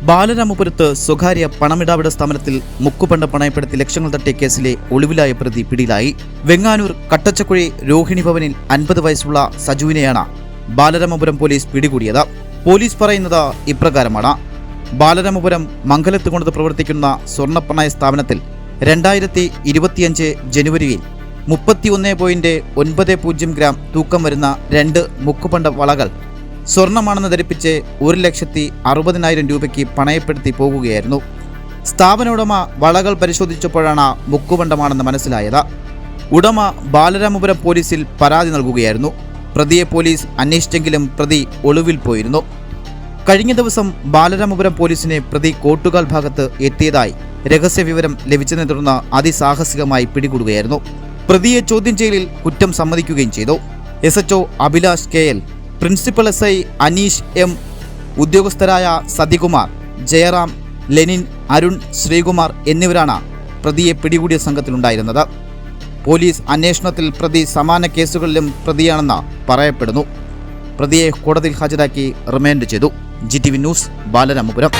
ബാലരാമപുരത്ത് സ്വകാര്യ പണമിടാവിട സ്ഥാപനത്തിൽ മുക്കുപണ്ട പണയപ്പെടുത്തി ലക്ഷങ്ങൾ തട്ടിയ കേസിലെ ഒളിവിലായ പ്രതി പിടിയിലായി. വെങ്ങാനൂർ കട്ടച്ചക്കുഴി രോഹിണി ഭവനിൽ 50 വയസ്സുള്ള സജുവിനെയാണ് ബാലരാമപുരം പോലീസ് പിടികൂടിയത്. പോലീസ് പറയുന്നത് ഇപ്രകാരമാണ്. ബാലരാമപുരം മംഗലത്തുകൊണ്ടത് പ്രവർത്തിക്കുന്ന സ്വർണ്ണപ്പണയ സ്ഥാപനത്തിൽ 2025 ജനുവരിയിൽ 31.90 ഗ്രാം തൂക്കം വരുന്ന 2 മുക്കുപണ്ട വളകൾ സ്വർണമാണെന്ന് ധരിപ്പിച്ച് 1,60,000 രൂപയ്ക്ക് പണയപ്പെടുത്തി പോകുകയായിരുന്നു. സ്ഥാപന ഉടമ വളകൾ പരിശോധിച്ചപ്പോഴാണ് മുക്കുപണ്ടമാണെന്ന് മനസ്സിലായത്. ഉടമ ബാലരാമപുരം പോലീസിൽ പരാതി നൽകുകയായിരുന്നു. പ്രതിയെ പോലീസ് അന്വേഷിച്ചെങ്കിലും പ്രതി ഒളിവിൽ പോയിരുന്നു. കഴിഞ്ഞ ദിവസം ബാലരാമപുരം പോലീസിനെ പ്രതി കോട്ടുകാൽ ഭാഗത്ത് എത്തിയതായി രഹസ്യവിവരം ലഭിച്ചതിനെ തുടർന്ന് അതിസാഹസികമായി പിടികൂടുകയായിരുന്നു. പ്രതിയെ ചോദ്യം ചെയ്യലിൽ കുറ്റം സമ്മതിക്കുകയും ചെയ്തു. SHO Abhilash KL, principal SI Aneesh M, ഉദ്യോഗസ്ഥരായ സതികുമാർ, ജയറാം, ലെനിൻ, അരുൺ, ശ്രീകുമാർ എന്നിവരാണ് പ്രതിയെ പിടികൂടിയ സംഘത്തിലുണ്ടായിരുന്നത്. പോലീസ് അന്വേഷണത്തിൽ പ്രതി സമാന കേസുകളിലും പ്രതിയാണെന്ന് പറയപ്പെടുന്നു. പ്രതിയെ കോടതിയിൽ ഹാജരാക്കി റിമാൻഡ് ചെയ്തു. GTV news, Balaramapuram.